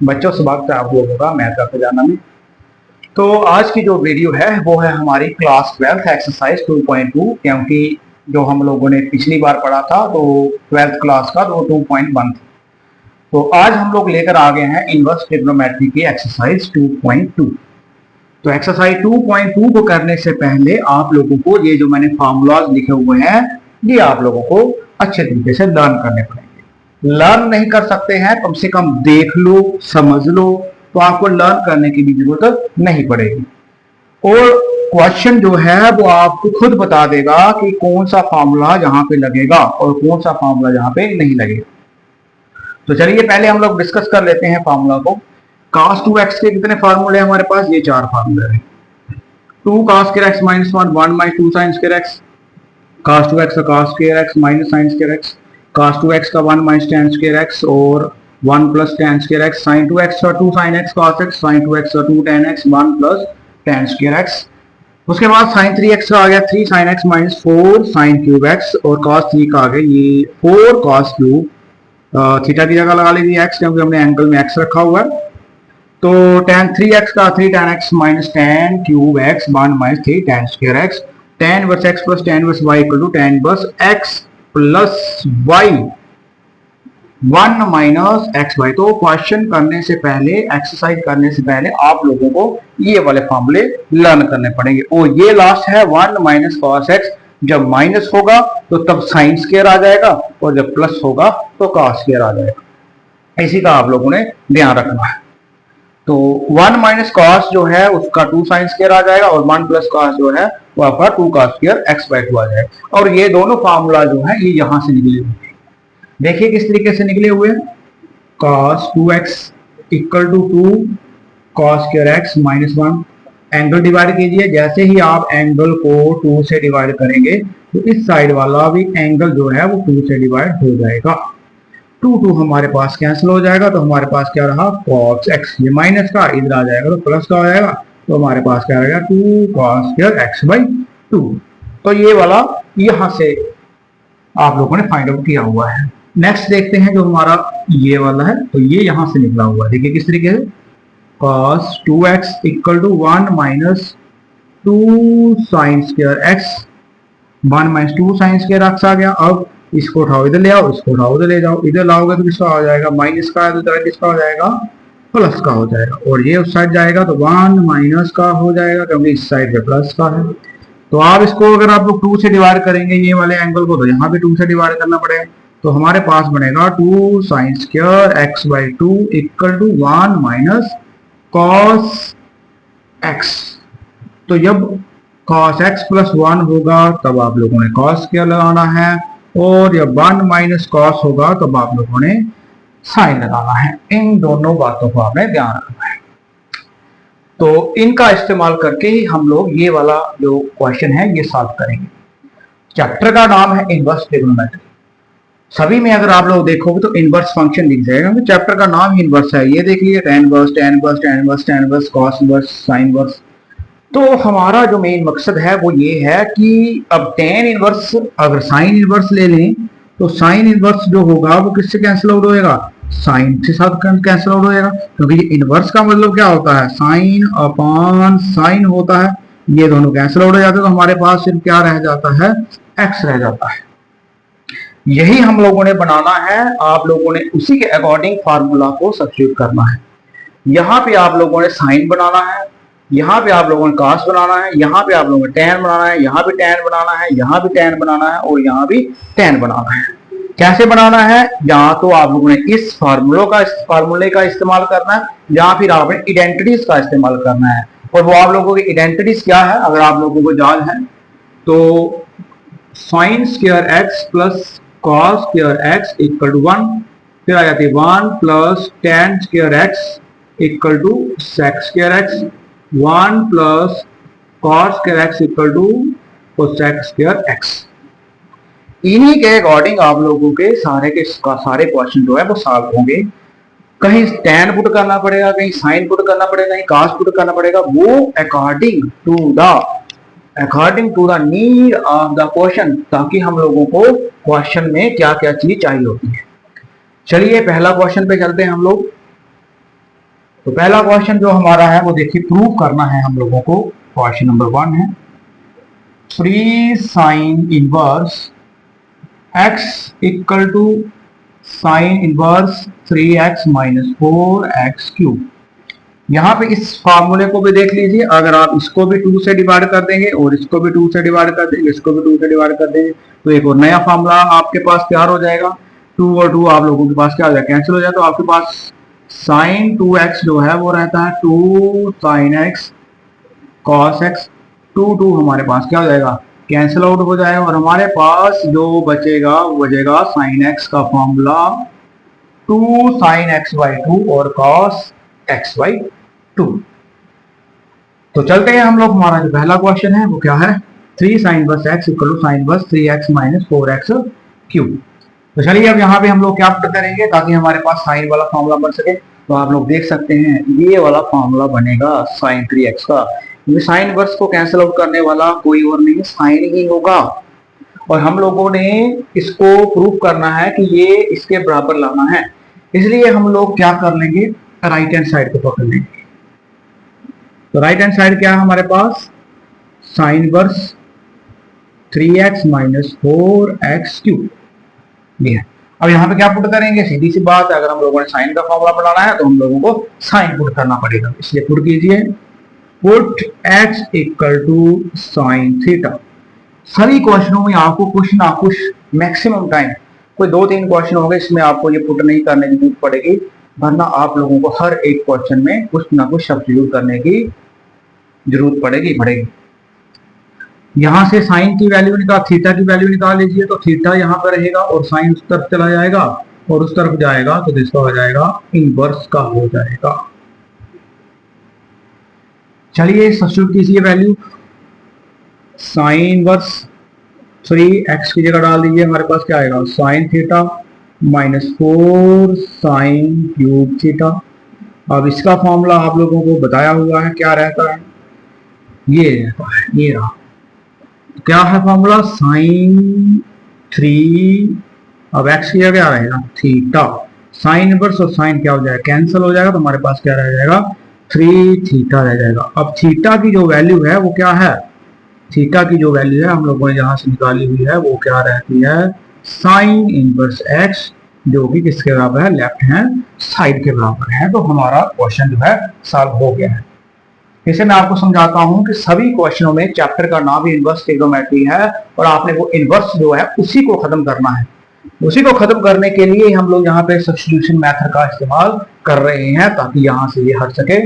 बच्चों स्वागत है आप लोगों का मैथ का खजाना में। तो आज की जो वीडियो है वो है हमारी क्लास 12 एक्सरसाइज 2.2, क्योंकि जो हम लोगों ने पिछली बार पढ़ा था तो 12th क्लास का तो 2.1 था। तो आज हम लोग लेकर आ गए हैं इनवर्स ट्रिग्नोमेट्री की एक्सरसाइज 2.2। तो एक्सरसाइज 2.2 को करने से पहले आप लोगों को ये जो मैंने फार्मूलाज लिखे हुए हैं ये आप लोगों को अच्छे तरीके से लर्न करने पड़ेंगे। लर्न नहीं कर सकते हैं, कम से कम देख लो, समझ लो, तो आपको लर्न करने की भी जरूरत नहीं पड़ेगी। और क्वेश्चन जो है वो आपको खुद बता देगा कि कौन सा फार्मूला यहाँ पे लगेगा और कौन सा फार्मूला यहाँ पे नहीं लगेगा। तो चलिए पहले हम लोग डिस्कस कर लेते हैं फार्मूला को। cos 2x के कितने फार्मूले हैं हमारे पास? ये 4 फार्मूले हैं। 2 cos square x minus 1, 1 minus 2 sin square x, cos 2x का cos square x minus sin square x, cos 2x का 1 minus tan square x और 1 plus tan square x, sin 2x का 2 sin x cos x, sin 2x का 2 tan x, 1 plus tan square x। उसके बाद sin 3x का आ गया 3 sin x minus 4 sin cube x और cos 3 का आ गया ये 4 cos cube, थीटा की जगह लगा लीजिए x क्योंकि हमने एंगल में x रखा हुआ है। तो tan 3x का 3 tan x minus tan cube x 1 minus 3 tan square x, tan inverse x plus tan inverse y equal to tan inverse x plus y 1 minus x y. तो question करने से पहले, exercise करने से पहले आप लोगों को ये वाले फॉर्मूले लर्न करने पड़ेंगे। और ये लास्ट है 1 माइनस कॉस एक्स, जब माइनस होगा तो तब साइन स्क्वायर आ जाएगा और जब प्लस होगा तो कॉस स्क्वायर आ जाएगा। इसी का आप लोगों ने ध्यान रखना है। तो 1 माइनस कॉस जो है उसका 2 साइन स्क्वायर आ जाएगा और 1 प्लस कॉस जो है वो आपका 2 कॉस स्क्वायर एक्स बाई 2 आ जाएगा। और ये दोनों फार्मूला जो है ये यहां से निकले हुए, देखिए किस तरीके से निकले हुए हैं। cos 2x equal to 2 cos square x minus 1, angle divide कीजिए। जैसे ही आप एंगल को 2 से डिवाइड करेंगे तो इस साइड वाला भी एंगल जो है वो 2 से डिवाइड हो जाएगा। 2 हमारे पास कैंसिल हो जाएगा तो हमारे पास क्या रहा cos x, ये माइनस का इधर आ जाएगा तो प्लस का हो जाएगा, तो हमारे पास क्या रहेगा 2 cos स्क्वायर x बाई 2। तो ये वाला यहां से आप लोगों ने फाइंड आउट किया हुआ है। नेक्स्ट देखते हैं जो हमारा ये वाला है, तो ये यहां से निकला हुआ है, देखिए किस तरीके से। cos 2x equal to 1 minus 2 sine square x, 1 minus 2 sine square x आ गया। अब इसको उठाओ इधर ले आओ, इसको उठाओ इधर ले जाओ, इधर लाओगे तो किसका हो जाएगा माइनस का, इधर किसका हो जाएगा प्लस का हो जाएगा। और ये उस साइड जाएगा तो 1 माइनस का हो जाएगा क्योंकि इस साइड पे प्लस का है। तो आप इसको अगर आप लोग 2 से डिवाइड करेंगे ये वाले एंगल को तो यहाँ पे 2 से डिवाइड करना पड़ेगा। तो हमारे पास बनेगा 2 sine square x by 2 equal to 1 minus cos x. तो जब कॉस एक्स प्लस 1 होगा तब आप लोगों ने कॉस स्क्वायर लगाना है, और जब 1 माइनस कॉस होगा तब आप लोगों ने साइन लगाना है। इन दोनों बातों को आपने ध्यान रखना है। तो इनका इस्तेमाल करके ही हम लोग ये वाला जो क्वेश्चन है ये सॉल्व करेंगे। चैप्टर का नाम है इनवर्स ट्रिग्नोमेट्री। सभी में अगर आप लोग देखोगे तो इनवर्स फंक्शन दिख जाएगा क्योंकि चैप्टर का नाम ही इनवर्स है। ये देख लीजिए tan inverse, tan inverse, tan inverse, tan inverse, cos inverse, sin inverse. तो हमारा जो मेन मकसद है वो ये है कि अब tan इनवर्स अगर sin इनवर्स ले लें तो sin इनवर्स जो होगा वो किससे कैंसिल आउट होएगा, साइन के साथ कैंसिल आउट हो जाएगा। क्योंकि ये इनवर्स का मतलब क्या होता है, साइन अपॉन साइन होता है। ये दोनों कैंसिल आउट हो जाते हैं तो हमारे पास सिर्फ क्या रह जाता है, एक्स रह जाता है। यही हम लोगों ने बनाना है। आप लोगों ने उसी के अकॉर्डिंग फार्मूला को सब्स्टिट्यूट करना है। यहाँ पे आप लोगों ने साइन बनाना है, यहाँ पे आप लोगों ने cos बनाना है, यहाँ पे आप लोगों ने tan बनाना है, यहाँ भी tan बनाना है, यहाँ भी tan बनाना है और यहाँ भी tan बनाना है। कैसे बनाना है, या तो आप लोगों ने इस फार्मूले का इस्तेमाल करना है या फिर आपने आइडेंटिटीज का इस्तेमाल करना है। और वो आप लोगों की आइडेंटिटीज क्या है अगर आप लोगों को याद है तो sine square x plus cos square x equal to 1, फिर आ जाती है 1 plus tan square x equal to sec square x, 1 plus cos square x equal to cosec square x. इन्हीं के अकॉर्डिंग आप लोगों के सारे क्वेश्चन जो है वो सॉल्व होंगे। कहीं tan पुट करना पड़ेगा, कहीं साइन पुट करना पड़ेगा, कहीं cos पुट करना पड़ेगा, वो according to the need of the question, ताकि हम लोगों को क्वेश्चन में क्या क्या चीज चाहिए होती है। चलिए पहला क्वेश्चन पे चलते हैं हम लोग। तो पहला क्वेश्चन जो हमारा है वो देखिए प्रूव करना है हम लोगों को। क्वेश्चन नंबर 1 है 3 sine inverse x equal to sine inverse 3x minus 4x cube. यहाँ पे इस फार्मूले को भी देख लीजिए, अगर आप इसको भी 2 से डिवाइड कर देंगे और इसको भी 2 से डिवाइड कर देंगे, इसको भी 2 से डिवाइड कर देंगे, तो एक और नया फार्मूला आपके पास तैयार हो जाएगा। 2 और 2 आप लोगों के पास क्या हो जाएगा, कैंसिल हो जाए, तो आपके पास साइन 2x जो है वो रहता है 2 साइन x कॉस x। 2 हमारे पास क्या हो जाएगा, कैंसिल आउट हो जाएगा, और हमारे पास जो बचेगा वो बचेगा साइन x का फॉर्मूला 2 साइन x बाई 2 और कॉस x बाई 2। तो चलते हैं हम लोग, हमारा जो पहला क्वेश्चन है वो क्या है, 3 sine inverse x equal to sine inverse 3x minus 4x cube. तो चलिए अब यहाँ पे हम लोग क्या पुट करेंगे ताकि हमारे पास साइन वाला फॉर्मूला बन सके। तो आप लोग देख सकते हैं ये वाला फॉर्मूला बनेगा साइन 3x का। साइन इनवर्स को कैंसिल आउट करने वाला कोई और नहीं, साइन ही होगा, और हम लोगों ने इसको प्रूव करना है कि ये इसके बराबर लाना है। इसलिए हम लोग क्या कर लेंगे, राइट हैंड साइड को पकड़ लेंगे। तो राइट हैंड साइड क्या है हमारे पास, sine inverse 3x minus 4x cube ये है। अब यहाँ पे क्या पुट करेंगे, सीधी सी बात है, अगर हम लोगों ने साइन का फॉर्मूला बनाना है तो हम लोगों को साइन पुट करना पड़ेगा। इसलिए पुट कीजिए, put x equal to sine theta. सभी क्वेश्चनों में आपको कुछ ना कुछ मैक्सिमम टाइम कोई 2-3 क्वेश्चन होंगे इसमें आपको ये पुट नहीं करने की जरूरत पड़ेगी, वरना आप लोगों को हर एक क्वेश्चन में कुछ ना कुछ सब्स्टिट्यूट करने की जरूरत पड़ेगी। यहां से साइन की वैल्यू निकाल, थीटा की वैल्यू निकाल लीजिए, तो थीटा यहाँ पर रहेगा और साइन उस तरफ चला जाएगा और उस तरफ जाएगा तो इसका हो जाएगा इनवर्स का हो जाएगा। चलिए सब्स्टिट्यूट कीजिए वैल्यू, साइन इनवर्स 3x की जगह डाल दीजिए, हमारे पास क्या आएगा, sign theta minus 4 sine cube theta. अब इसका फॉर्मूला आप लोगों को बताया हुआ है, क्या रहता है, ये रहता है, ये रहा। क्या है फॉर्मूला, साइन 3, अब x की जगह क्या रहेगा, थीटा। साइन इनवर्स और साइन क्या हो जाएगा, कैंसिल हो जाएगा, तो हमारे पास क्या रह जाएगा, 3 थीटा रह जाएगा। अब थीटा की जो वैल्यू है वो क्या है, थीटा की जो वैल्यू है हम लोगों ने जहां से निकाली हुई है वो क्या रहती है, साइन इनवर्स x, जो कि किसके बराबर है, लेफ्ट हैंड साइड के बराबर है। तो हमारा क्वेश्चन जो है सॉल्व हो गया है। इसे मैं आपको समझाता हूं कि सभी क्वेश्चनों में चैप्टर का नाम ही इनवर्स ट्रिग्नोमेट्री है, और आपने वो इनवर्स जो है उसी को खत्म करना है। उसी को खत्म करने के लिए हम लोग यहाँ पे सब्स्टिट्यूशन मेथड का इस्तेमाल कर रहे हैं ताकि यहाँ से ये हट सके।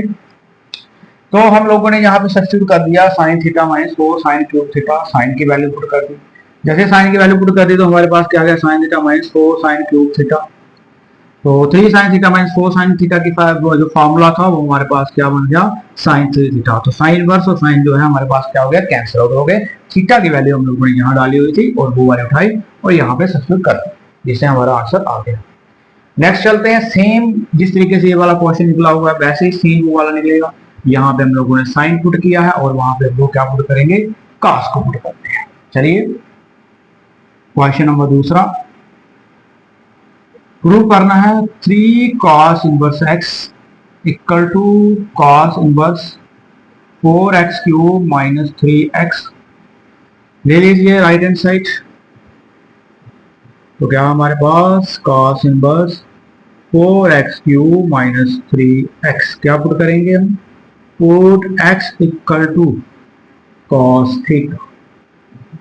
तो हम लोगों ने यहाँ पे सब्स्टिट्यूट कर दिया, sine theta minus 4 sine cube theta, sine की वैल्यू पुट कर दी। जैसे साइन की वैल्यू पुट कर दी तो हमारे पास क्या गया, sine theta minus 4 sine cube theta. तो 3 sign theta minus 4 sine theta की जो फॉर्मूला था वो हमारे पास क्या बन गया, साइन 3 थीटा। तो साइन इनवर्स और साइन जो है हमारे पास क्या हो गया, कैंसिल आउट हो गए। थीटा की वैल्यू हम लोगों ने यहाँ डाली हुई थी और वो वाली उठाई और यहाँ पे सब्स्टिट्यूट कर दी, जिससे हमारा आंसर आ गया। नेक्स्ट चलते हैं, सेम जिस तरीके से ये वाला क्वेश्चन निकला हुआ है वैसे ही सेम वो वाला निकलेगा। यहाँ पे हम लोगों ने साइन पुट किया है और वहां पे वो क्या पुट करेंगे, कॉस को पुट करते हैं। चलिए क्वेश्चन नंबर दूसरा, प्रूव करना है 3 cos inverse x equal to cos inverse 4x cube minus 3x। ले लीजिए राइट हैंड साइड, तो क्या हमारे पास cos inverse 4x cube minus 3x, क्या पुट करेंगे हम, put x equal to cos theta,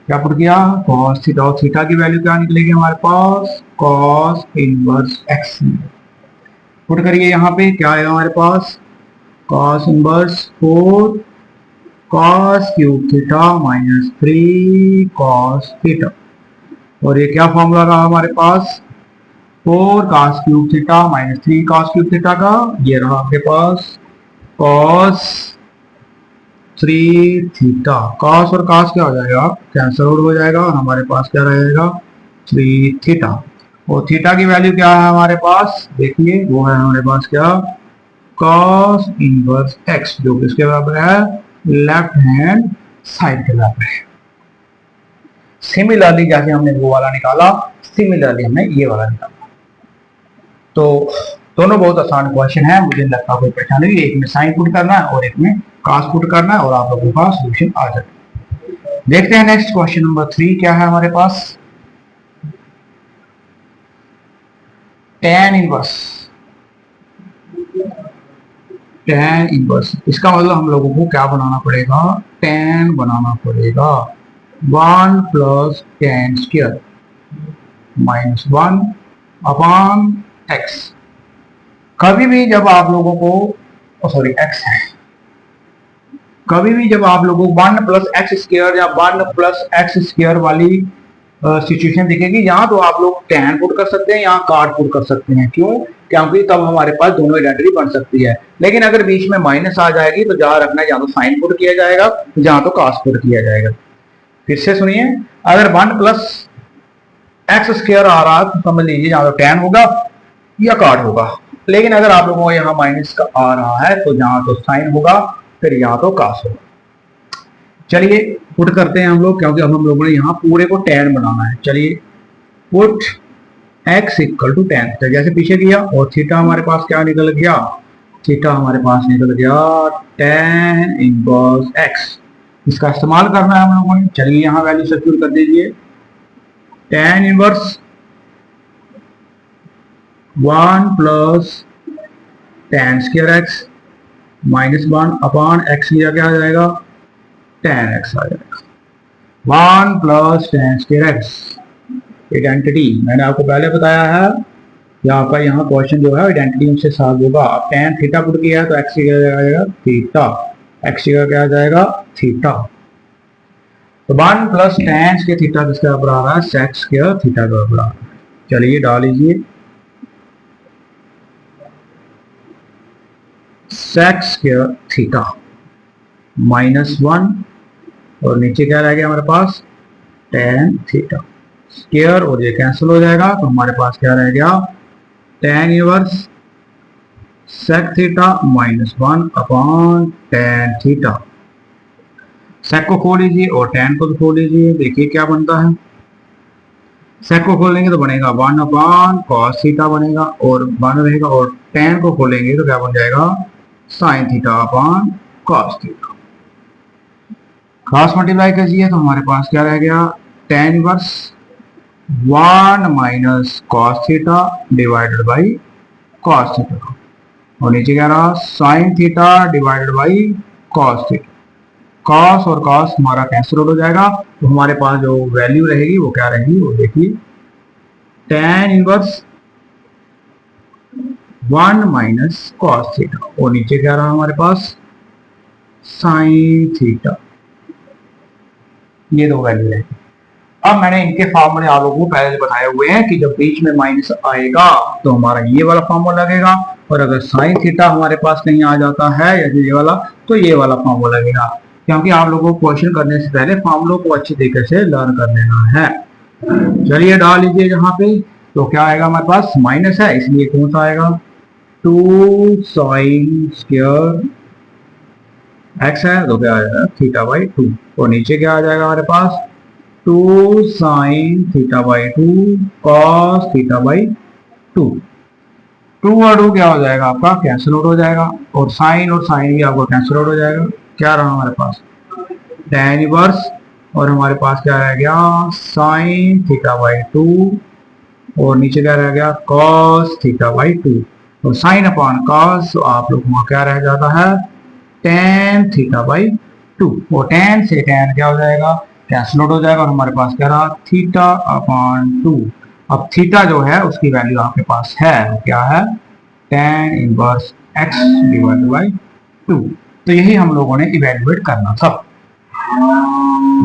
क्या पुट किया, cos थीटा, और थीटा की वैल्यू क्या निकलेगी हमारे पास, cos इनवर्स x। पुट करिए यहाँ पे, क्या है हमारे पास, cos inverse 4 cos cube theta minus 3 cos theta, और ये क्या फॉर्मूला रहा हमारे पास, 4 cos cube theta minus 3 cos cube theta का, ये रहा आपके पास cos 3 थीटा। cos और cos क्या हो जाएगा, कैंसिल आउट हो जाएगा, और हमारे पास क्या रहेगा, 3 थीटा। और थीटा की वैल्यू क्या है हमारे पास, देखिए वो है हमारे पास क्या, cos इनवर्स x, जो किसके बराबर है, लेफ्ट हैंड साइड के बराबर है। सिमिलरली जैसे हमने वो वाला निकाला, सिमिलरली हमने ये वाला निकाला। तो दोनों बहुत आसान क्वेश्चन है, मुझे लगता कोई परेशानी नहीं। एक में साइन पुट करना है और एक में कॉस पुट करना है और आप लोगों का सोल्यूशन आ जाए। देखते हैं नेक्स्ट क्वेश्चन नंबर 3 क्या है हमारे पास। tan इनवर्स, इसका मतलब हम लोगों को क्या बनाना पड़ेगा, tan बनाना पड़ेगा 1 plus tan square minus 1 upon x। कभी भी जब आप लोगों को सॉरी x है, कभी भी जब आप लोगों को 1 प्लस एक्स स्क्वायर या 1 प्लस एक्स स्क्वायर वाली सिचुएशन दिखेगी, यहाँ तो आप लोग tan पुट कर सकते हैं, यहाँ cot पुट कर सकते हैं। क्यों? क्योंकि तब हमारे पास दोनों आइडेंटिटी बन सकती है। लेकिन अगर बीच में माइनस आ जाएगी तो जहां रखना है, जहां तो साइन पुट किया जाएगा, जहां तो cos पुट किया जाएगा। फिर से सुनिए, अगर 1 प्लस एक्स स्क्वायर आ रहा तो समझ लीजिए जहां तो tan होगा या cot होगा। लेकिन अगर आप लोगों को यहाँ माइनस का आ रहा है तो जहां तो साइन होगा, फिर यहाँ तो cos होगा। चलिए पुट करते हैं हम लोग, क्योंकि अब हम लोगों ने यहाँ पूरे को tan बनाना है। चलिए put x equal to tan, तो जैसे पीछे किया, और थीटा हमारे पास क्या निकल गया, थीटा हमारे पास निकल गया tan इनवर्स x। इसका इस्तेमाल करना है हम लोगों ने। चलिए यहाँ वैल्यू सब्स्टिट्यूट कर दीजिए, tan inverse 1 plus tan square x minus 1 upon x लिया क्या आ जाएगा, tan x आ जाएगा। 1 plus tan square x identity मैंने आपको पहले बताया है कि आपका यहाँ क्वेश्चन जो है आइडेंटिटी से सॉल्व होगा। tan थीटा पुट किया है तो x की जगह आ जाएगा थीटा, x की जगह क्या आ जाएगा थीटा। तो 1 प्लस tan के थीटा किसके बराबर आ रहा है, sec स्क्वायर थीटा के बराबर आ रहा है। चलिए डाल लीजिए, sec स्क्वायर थीटा माइनस 1 और नीचे क्या रह गया हमारे पास, tan थीटा स्क्वायर, और ये कैंसिल हो जाएगा तो हमारे पास क्या रह गया, tan inverse sec theta minus 1 upon tan theta. sec को खोल लीजिए और tan को खोल लीजिए, देखिए क्या बनता है। sec को खोलेंगे तो बनेगा 1 अपॉन cos थीटा बनेगा और 1 रहेगा, और tan को खोलेंगे तो क्या बन जाएगा, sin theta upon cos theta. Cross multiply कीजिए तो हमारे पास क्या रह गया, tan inverse 1 minus cos theta divided by cos theta, और नीचे क्या रहा, sin theta divided by cos theta. cos और cos हमारा कैंसिल हो जाएगा, तो हमारे पास जो वैल्यू रहेगी वो क्या रहेगी, वो देखिए tan inverse 1 minus cos theta, और नीचे क्या रहा हमारे पास sin थीटा। ये दो वैल्यू रहेगी। अब मैंने इनके फार्मूले आप लोगों को पहले बताए हुए हैं कि जब बीच में माइनस आएगा तो हमारा ये वाला फार्मूला लगेगा, और अगर साइन थीटा हमारे पास कहीं आ जाता है या ये वाला, तो ये वाला फार्मूला लगेगा। क्योंकि आप लोगों को क्वेश्चन करने से पहले फार्मूलों को अच्छी तरीके से लर्न कर लेना है। चलिए डाल लीजिए यहाँ पे, तो क्या आएगा हमारे पास, माइनस है इसलिए कौन सा आएगा, 2 साइन स्क्वायर x है तो क्या आएगा थीटा बाई 2, और नीचे क्या आ जाएगा हमारे पास 2 sine theta by 2 cos theta by 2। 2 और 2 क्या हो जाएगा आपका, कैंसिल आउट हो जाएगा, और साइन भी आपको कैंसिल आउट हो जाएगा। क्या रहा हमारे पास tan इनवर्स, और हमारे पास क्या रह गया साइन थीटा बाई 2, और नीचे क्या रह गया कॉस थीटा बाई 2, और साइन अपॉन कॉस तो आप लोगों का क्या रह जाता है tan थीटा बाई 2, और tan से tan क्या हो जाएगा कैंसिल आउट हो जाएगा, और हमारे पास क्या रहा थीटा अपॉन 2। अब थीटा जो है उसकी वैल्यू आपके पास है क्या है, tan inverse x divided by 2। तो यही हम लोगों ने इवेल्युएट करना था।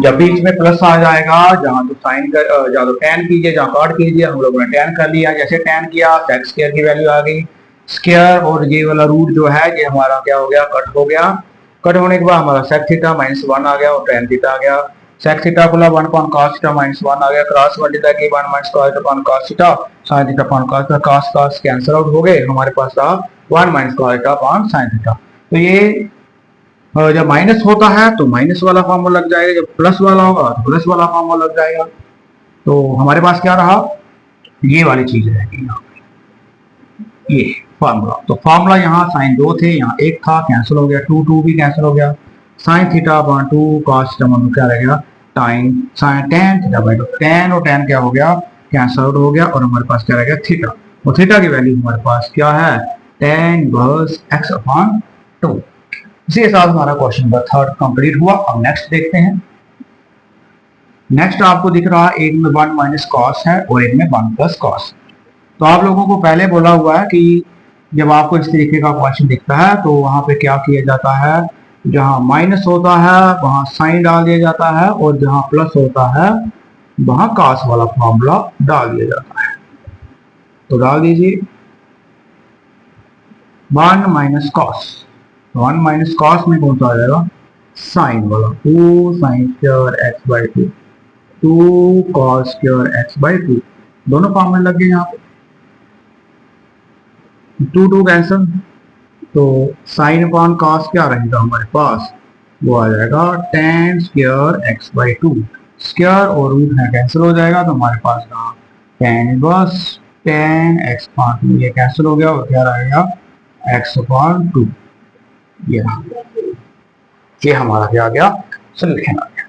जब बीच में प्लस आ जाएगा, जहां तो साइन कर जहां तो tan कीजिए, जहां कॉट कीजिए, हम लोगों ने tan कर लिया। जैसे tan किया sec स्क्वायर की वैल्यू आ गई, स्क्वायर और ये वाला रूट जो है ये हमारा क्या हो गया, कट हो गया। कट होने के बाद हमारा sec थीटा माइनस 1 आ गया और tan थीटा आ गया। sec थीटा खुला 1 अपॉन cos थीटा माइनस 1 आ गया, क्रॉस मल्टीप्लाई की 1 minus cos upon cos theta, sin theta upon cos theta, cos cancel out हो गए, हमारे पास था 1 minus cos theta upon sin theta. तो ये जब माइनस होता है तो माइनस वाला फॉर्मूला लग जाएगा, जब प्लस वाला होगा तो प्लस वाला फॉर्मूला लग जाएगा। तो हमारे पास क्या रहा, ये वाली चीज रहेगी यहाँ पे, ये फार्मूला। तो फार्मूला यहाँ साइन 2 थे, यहाँ 1 था, कैंसिल हो गया, 2 भी कैंसिल हो गया, sine theta upon 2 cos theta मतलब क्या रहेगा, tan sine tan theta by 2, tan और टेन क्या हो गया, कैंसिल आउट हो गया, और हमारे पास क्या रहेगा थीटा, और थीटा की वैल्यू हमारे पास क्या है, टेन इनवर्स एक्स अपॉन 2। इसी के साथ हमारा क्वेश्चन नंबर 3 कंप्लीट हुआ। अब नेक्स्ट देखते हैं। नेक्स्ट आपको दिख रहा है एक में 1 माइनस कॉस है और एक में 1 प्लस कॉस। तो आप लोगों को पहले बोला हुआ है कि जब आपको इस तरीके का क्वेश्चन दिखता है तो वहां पे क्या किया जाता है, जहां माइनस होता है वहां साइन डाल दिया जाता है, और जहां प्लस होता है वहां कॉस वाला फॉर्मूला डाल दिया जाता है। तो डाल दीजिए 1 माइनस कॉस, 1 माइनस कॉस में कौन सा आ जाएगा, साइन वाला, 2 sine square x by 2, 2 cos square x by 2, दोनों फॉर्मूले लग गए यहाँ पे, 2 कैंसिल, तो साइन अपॉन कॉस क्या रहेगा हमारे पास, वो आ जाएगा ten square x by 2, square और रूट है कैंसिल हो जाएगा, तो हमारे पास रहा tan inverse tan x upon 2, ये कैंसिल हो गया और क्या रहेगा एक्स अपॉन 2। ये हमारा क्या आ गया, सोल्यूशन आ गया।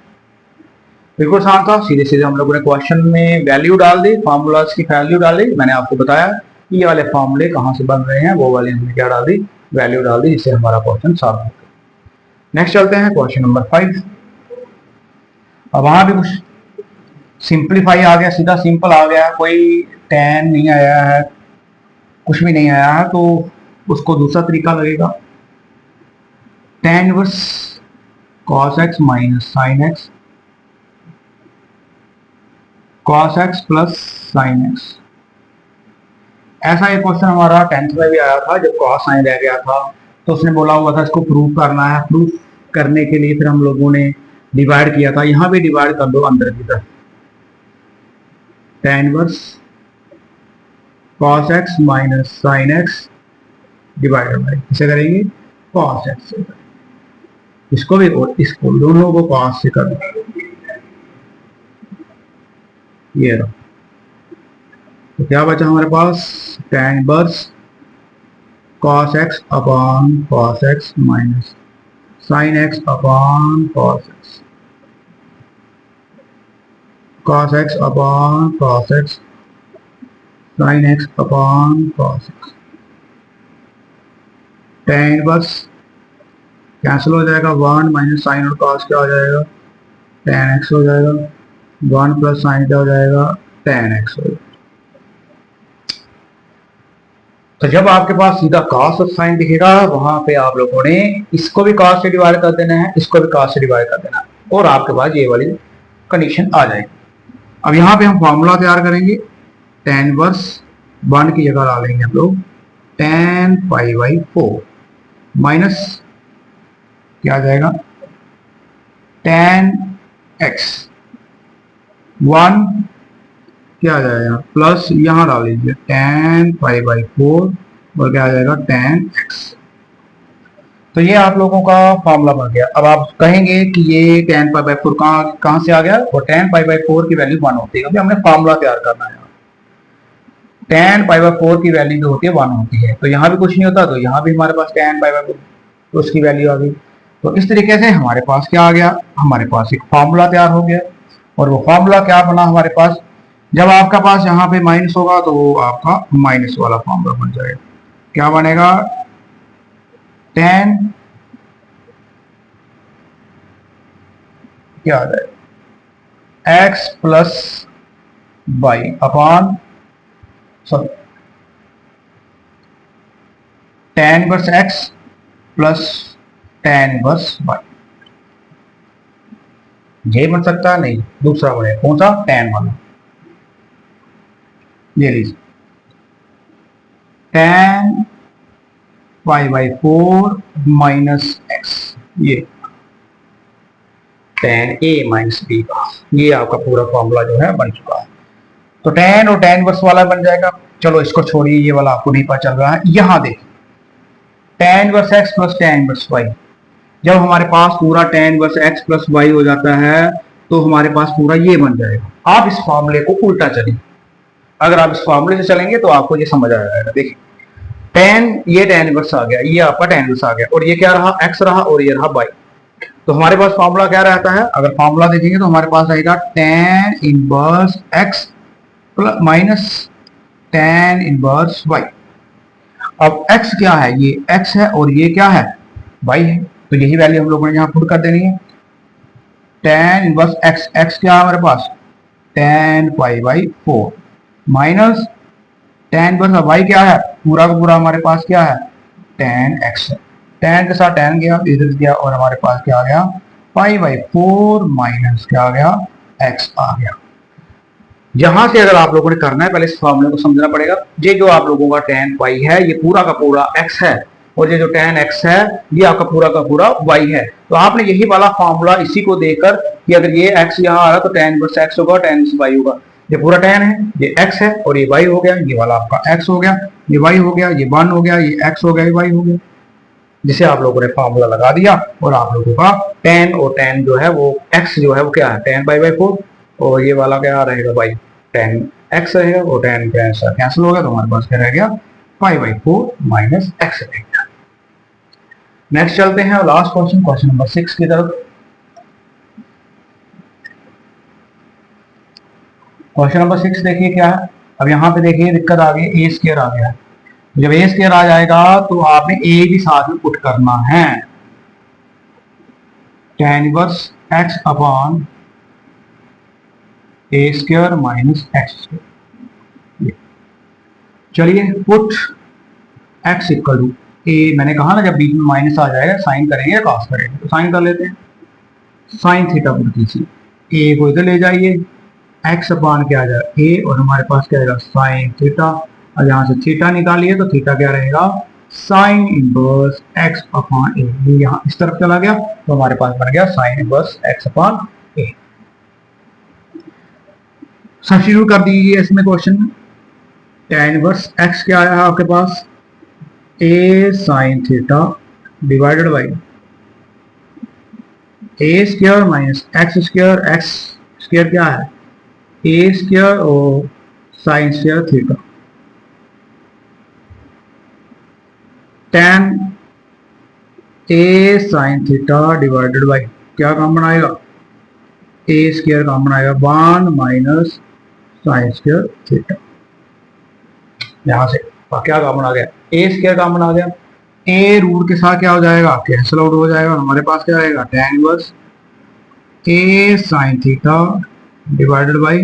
बिल्कुल आसान था, सीधे सीधे हम लोगों ने क्वेश्चन में वैल्यू डाल दी, फार्मूलाज की वैल्यू डाली। मैंने आपको बताया ये वाले फार्मूले कहाँ से बन रहे हैं, वो वाले हमने क्या डाल दी, वैल्यू डाल दी, जिससे हमारा क्वेश्चन सॉल्व हो गया। नेक्स्ट चलते हैं क्वेश्चन नंबर 5। अब वहां भी कुछ सिंप्लीफाई आ गया, सीधा सिंपल आ गया, कोई टेन नहीं आया है, कुछ भी नहीं आया है, तो उसको दूसरा तरीका लगेगा, ten inverse cos x minus sine x, cos x plus sine x. ऐसा एक क्वेश्चन हमारा 10th में भी आया था, जब कॉस साइन रह गया था तो उसने बोला हुआ था इसको प्रूव करना है। प्रूफ करने के लिए फिर हम लोगों ने डिवाइड किया था, यहां भी डिवाइड कर दो अंदर की तरफ, ten inverse cos x minus sine x divided by, किसे करेंगे, कॉस एक्स से, इसको भी और इसको, दोनों को कॉस से कर दो, ये रहा। तो क्या बचा हमारे पास, tan inverse cos x upon cos x minus sine x upon cos x, cos x upon cos x sine x upon cos x, tan inverse cancel हो जाएगा, 1 माइनस साइन और कॉस क्या हो जाएगा, टेन एक्स हो जाएगा, 1 plus sign क्या हो जाएगा, टेन एक्स हो जाएगा। तो जब आपके पास सीधा कॉस और साइन दिखेगा वहां पे आप लोगों ने इसको भी कॉस से डिवाइड कर देना है, इसको भी कॉस से डिवाइड कर देना है, और आपके पास ये वाली कंडीशन आ जाएगी। अब यहाँ पे हम फॉर्मूला तैयार करेंगे, टेन इनवर्स 1 की जगह डालेंगे हम लोग टेन पाई बाई 4 माइनस क्या आ जाएगा, टेन एक्स 1 क्या आ जाएगा, प्लस यहां डाल लीजिए टेन पाई बाई 4 और क्या आ जाएगा टेन एक्स। तो ये आप लोगों का फॉर्मूला बन गया। अब आप कहेंगे कि ये टेन पाई बाई 4 कहां से आ गया, और टेन पाई बाई 4 की वैल्यू 1 होती है, क्योंकि हमने फॉर्मूला तैयार करना है। टेन पाई बाई 4 की वैल्यू जो होती है 1 होती है, तो यहाँ भी कुछ नहीं होता, तो यहाँ भी हमारे पास टेन पाई बाई 4 तो उसकी वैल्यू आ गई। तो इस तरीके से हमारे पास क्या आ गया, हमारे पास एक फॉर्मूला तैयार हो गया। और वो फॉर्मूला क्या बना हमारे पास, जब आपका पास यहाँ पे माइनस होगा तो वो आपका माइनस वाला फॉर्मूला बन जाएगा। क्या बनेगा, टेन क्या आ जाएगा, x plus y upon sorry tan inverse x plus tan inverse y. ये बन सकता है, नहीं, दूसरा बनेगा, कौन सा, टेन वाला, ये लीजिए ten pi by 4 minus x, ये टेन ए माइनस बी का, ये आपका पूरा फॉर्मूला जो है बन चुका है। तो टेन और टेन वर्स वाला बन जाएगा। चलो इसको छोड़िए, ये वाला आपको नहीं पता चल रहा है। यहां देखिए tan verse x plus tan verse y, जब हमारे पास पूरा tan verse x plus y हो जाता है तो हमारे पास पूरा ये बन जाएगा। आप इस फॉर्मूले को उल्टा चलिए, अगर आप इस फॉर्मूले से चलेंगे तो आपको ये समझ आ जाएगा। देखिए टेन, ये टेन इनवर्स आ गया, ये आपका टेन इनवर्स आ गया, और ये क्या रहा, एक्स रहा, और ये रहा बाई। तो हमारे पास फॉर्मूला क्या रहता है, अगर फॉर्मूला देखेंगे तो हमारे पास आएगा tan inverse x plus minus tan inverse y. अब x क्या है, ये x है, और ये क्या है, y है, तो यही वैल्यू हम लोगों ने यहाँ पुट कर देनी है। टेन इनवर्स x, x क्या है हमारे पास, tan pi by 4 minus tan inverse y क्या है, पूरा का पूरा हमारे पास क्या है, टेन x है। टेन के साथ टेन गया, इधर गया, और हमारे पास क्या आ गया, पाई बाई 4 माइनस क्या आ गया, x आ गया। यहां से अगर आप लोगों ने करना है, पहले इस फॉर्मूले को समझना पड़ेगा। ये जो आप लोगों का टेन पाई है, ये पूरा का पूरा x है, और ये जो टेन x है, ये आपका पूरा का पूरा y है। तो आपने यही वाला फॉर्मूला इसी को देकर कि अगर ये x यहाँ आ रहा तो टेन इनवर्स x होगा, टेन इनवर्स y होगा। ये पूरा टेन है, ये x है, और ये y हो गया, ये वाला आपका x हो गया, ये y हो गया, ये 1 हो गया, ये x हो गया, ये y हो गया, जिसे आप लोगों ने फॉर्मूला लगा दिया। और आप लोगों का टेन और टेन जो है वो x जो है वो क्या है, टेन पाई बाई 4, और ये वाला क्या रहेगा, बाई टेन एक्स रहेगा, और टेन कैंसिल हो गया, तो हमारे पास क्या रह गया, पाई बाई 4 माइनस एक्स रहेगा। नेक्स्ट चलते हैं लास्ट क्वेश्चन, क्वेश्चन नंबर 6 की तरफ। क्वेश्चन नंबर 6 देखिए क्या है। अब यहाँ पे देखिए दिक्कत आ गई, ए स्क्वायर आ गया है। जब ए स्क्वायर आ जाएगा तो आपने ए भी साथ में पुट करना है, टेन इनवर्स एक्स अपॉन ए स्क्वायर माइनस एक्स स्क्वायर। चलिए पुट एक्स इक्वल टू ए, मैंने कहा ना जब बीच में माइनस आ जाएगा साइन करेंगे या कॉस करेंगे, तो साइन कर लेते हैं। साइन थीटा पुट कीजिए, ए को इधर ले जाइए, एक्स अपॉन क्या आ जाएगा ए, और हमारे पास क्या आएगा साइन थीटा, और यहाँ से थीटा निकालिए तो थीटा क्या रहेगा, साइन इनवर्स एक्स अपॉन ए। ये यहाँ इस तरफ चला गया तो हमारे पास बन गया साइन इनवर्स एक्स अपॉन ए। सब्स्टिट्यूट कर दीजिए इसमें क्वेश्चन में, टेन इनवर्स एक्स क्या आया है आपके पास, a sine theta divided by a square minus x square, x square क्या है ए स्क्वायर, और sine square theta, tan a sine theta divided by क्या काम बनाएगा, ए स्क्वायर काम बनाएगा 1 माइनस साइन स्क्वायर थीटा। यहां से क्या काम बना गया, ए स्क्वायर काम बना गया, ए रूट के साथ क्या हो जाएगा, कैंसिल आउट हो जाएगा, और हमारे पास क्या रहेगा, tan inverse a sine theta divided by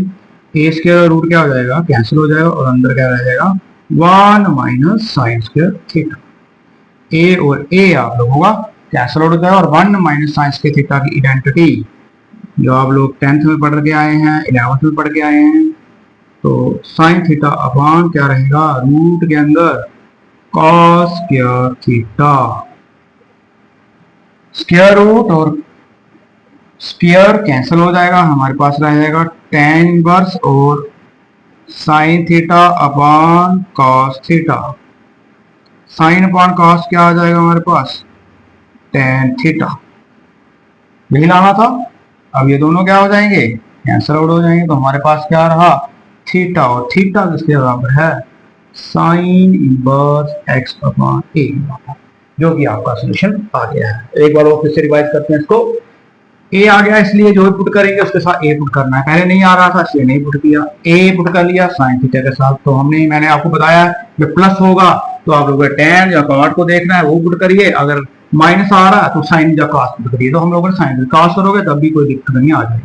a square root क्या हो जाएगा, कैंसिल हो जाएगा, और अंदर क्या रह जाएगा 1 माइनस साइन स्क्वायर थीटा। ए और ए आप लोगों का कैंसिल आउट हो जाएगा, और 1 माइनस साइन स्क्वायर थीटा की आइडेंटिटी जो आप लोग 10th में पढ़ के आए हैं, 11th में पढ़ के आए हैं, तो साइन थीटा अपॉन क्या रहेगा, रूट के अंदर cos square theta, square root और स्क्वायर कैंसिल हो जाएगा, हमारे पास रह जाएगा टेन इनवर्स और sine theta upon cos theta. Sine upon cos क्या आ जाएगा हमारे पास, टेन थीटा, यही लाना था। अब ये दोनों क्या हो जाएंगे, कैंसिल आउट हो जाएंगे, तो हमारे पास क्या रहा, थीटा, और थीटा किसके बराबर है, साइन इनवर्स एक्स अपॉन ए, जो कि आपका सॉल्यूशन आ गया है। एक बार और फिर से रिवाइज करते हैं इसको। ए आ गया, इसलिए जो पुट करेंगे उसके साथ ए पुट करना है। पहले नहीं आ रहा था इसलिए नहीं पुट किया, ए पुट कर लिया साइन थीटा के साथ। तो मैंने आपको बताया जब प्लस होगा तो आप लोगों को टेन या कॉट को देखना है, वो पुट करिए। अगर माइनस आ रहा है तो साइन या कॉस पुट करिए। तो हम लोगों ने साइन कॉस करोगे तब भी कोई दिक्कत नहीं आ जाएगी।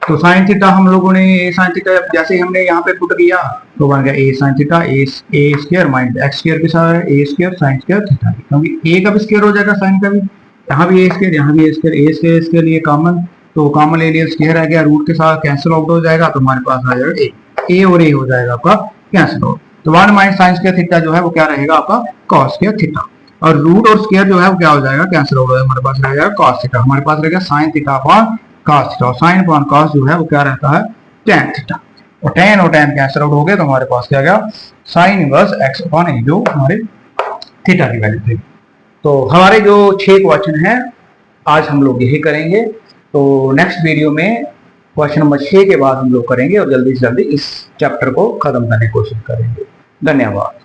तो साइन थीटा हम लोगों ने ए साइन थीटा जैसे हमने यहाँ पे पुट किया तो बन गया ए साइन थीटा ए स्क्वायर माइनस एक्स स्क्वायर के साथ ए स्क्वायर साइन स्क्वायर थीटा, क्योंकि ए का भी स्क्वायर हो जाएगा साइन का भी, यहाँ भी ए स्क्वायर यहाँ भी ए स्क्वायर इसके लिए कॉमन, तो कॉमन ले लिया, स्क्वायर आ गया, रूट के साथ कैंसिल आउट हो जाएगा, तो हमारे पास आ जाएगा ए और ए हो जाएगा आपका कैंसिल आउट। तो 1 माइनस साइन स्क्वायर थीटा जो है वो क्या रहेगा आपका कॉस स्क्वायर थीटा, और रूट और स्क्वायर जो है वो क्या हो जाएगा कैंसिल आउट हो जाएगा, हमारे पास रह जाएगा कॉस थीटा। हमारे पास रहेगा sign theta upon cos theta, और साइन अपॉन कॉस जो है वो क्या रहता है टेन थीटा, और टेन कैंसिल आउट हो गए तो हमारे पास क्या गया साइन इनवर्स एक्स अपॉन ए, जो हमारे थीटा की वैल्यू थी। तो हमारे जो 6 क्वेश्चन हैं आज हम लोग यही करेंगे। तो नेक्स्ट वीडियो में क्वेश्चन नंबर 6 के बाद हम लोग करेंगे और जल्दी से जल्दी इस चैप्टर को खत्म करने की कोशिश करेंगे। धन्यवाद।